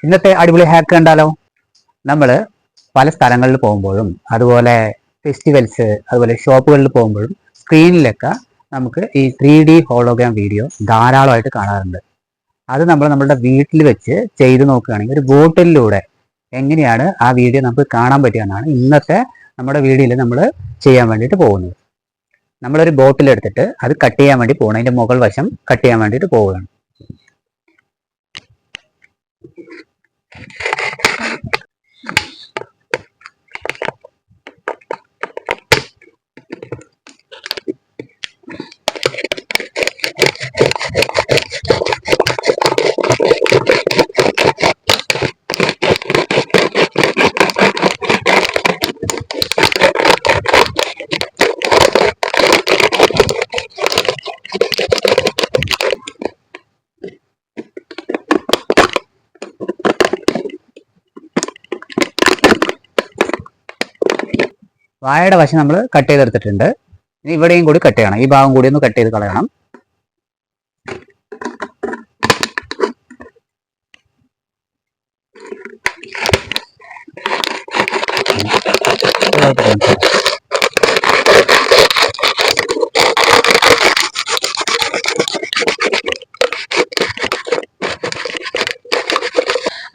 ഇന്നത്തെ അടിപൊളി ഹാക്ക് കണ്ടാലോ? നമ്മൾ പല സ്ഥലങ്ങളിൽ പോകുമ്പോഴും അതുപോലെ ഫെസ്റ്റിവൽസ് അതുപോലെ ഷോപ്പുകളിൽ പോകുമ്പോഴും സ്ക്രീനിലൊക്കെ നമുക്ക് ഈ 3D ഹോളോഗ്രാം വീഡിയോ ധാരാളമായിട്ട് കാണാറുണ്ട്. അത് നമ്മൾ നമ്മുടെ വീട്ടിൽ വെച്ച് ചെയ്ത് നോക്കുകയാണെങ്കിൽ ഒരു ബോട്ടിലൂടെ എങ്ങനെയാണ് ആ വീഡിയോ നമുക്ക് കാണാൻ പറ്റുകയെന്നാണ് ഇന്നത്തെ നമ്മുടെ വീഡിയോയിൽ നമ്മൾ ചെയ്യാൻ വേണ്ടിയിട്ട് പോകുന്നത്. നമ്മളൊരു ബോട്ടിൽ എടുത്തിട്ട് അത് കട്ട് ചെയ്യാൻ വേണ്ടി പോകണം. അതിൻ്റെ മുകൾ വശം കട്ട് ചെയ്യാൻ വേണ്ടിയിട്ട് പോവുകയാണ്. വാഴയുടെ വശം നമ്മൾ കട്ട് ചെയ്തെടുത്തിട്ടുണ്ട്. ഇനി ഇവിടെയും കൂടി കട്ട് ചെയ്യണം. ഈ ഭാഗം കൂടി ഒന്ന് കട്ട് ചെയ്ത് കളയണം.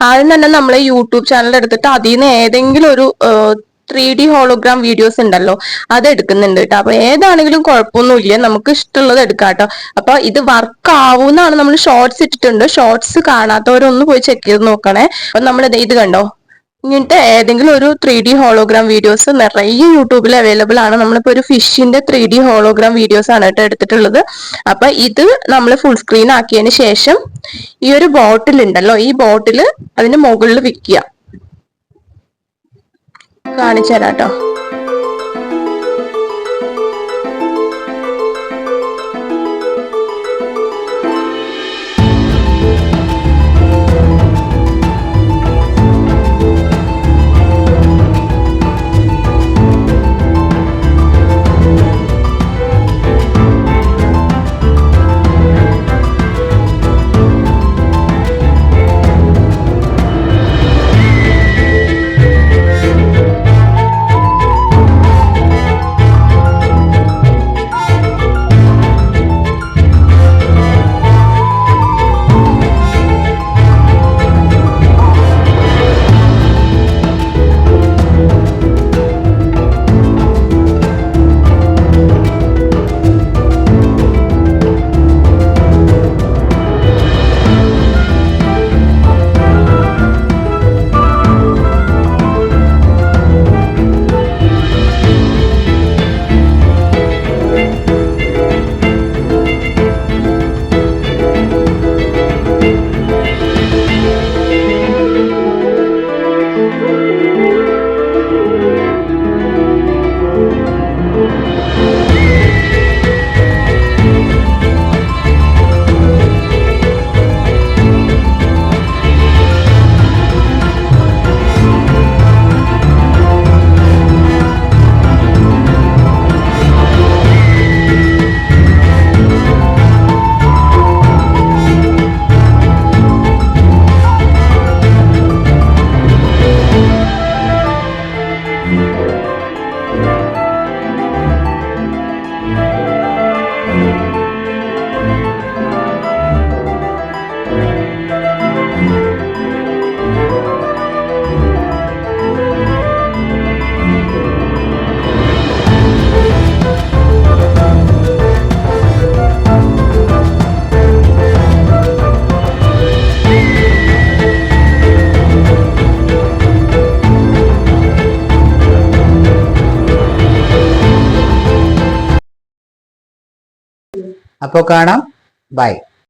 ആദ്യം തന്നെ നമ്മൾ യൂട്യൂബ് ചാനൽ എടുത്തിട്ട് അതിൽ നിന്ന് ഏതെങ്കിലും ഒരു 3D ഹോളോഗ്രാം വീഡിയോസ് ഉണ്ടല്ലോ അത് എടുക്കുന്നുണ്ട് കേട്ടോ. അപ്പൊ ഏതാണെങ്കിലും കുഴപ്പമൊന്നുമില്ല, നമുക്ക് ഇഷ്ടമുള്ളത് എടുക്കാം കേട്ടോ. അപ്പൊ ഇത് വർക്ക് ആവുന്നതാണ്. നമ്മൾ ഷോർട്സ് ഇട്ടിട്ടുണ്ട്, ഷോർട്സ് കാണാത്തവരൊന്ന് പോയി ചെക്ക് ചെയ്ത് നോക്കണേ. അപ്പൊ നമ്മൾ ഇത് കണ്ടോ, ഇങ്ങനത്തെ ഏതെങ്കിലും ഒരു 3D ഹോളോഗ്രാം വീഡിയോസ് നിറയെ യൂട്യൂബിൽ അവൈലബിൾ ആണ്. നമ്മളിപ്പോ ഒരു ഫിഷിന്റെ 3D ഹോളോഗ്രാം വീഡിയോസ് ആണ് കേട്ടോ എടുത്തിട്ടുള്ളത്. അപ്പൊ ഇത് നമ്മൾ ഫുൾ സ്ക്രീൻ ആക്കിയതിന് ശേഷം ഈ ഒരു ബോട്ടിൽ ഉണ്ടല്ലോ, ഈ ബോട്ടിൽ അതിന്റെ മുകളിൽ വെക്കുക. കാണിച്ചു തരാം കേട്ടോ. അപ്പോൾ കാണാം. ബൈ.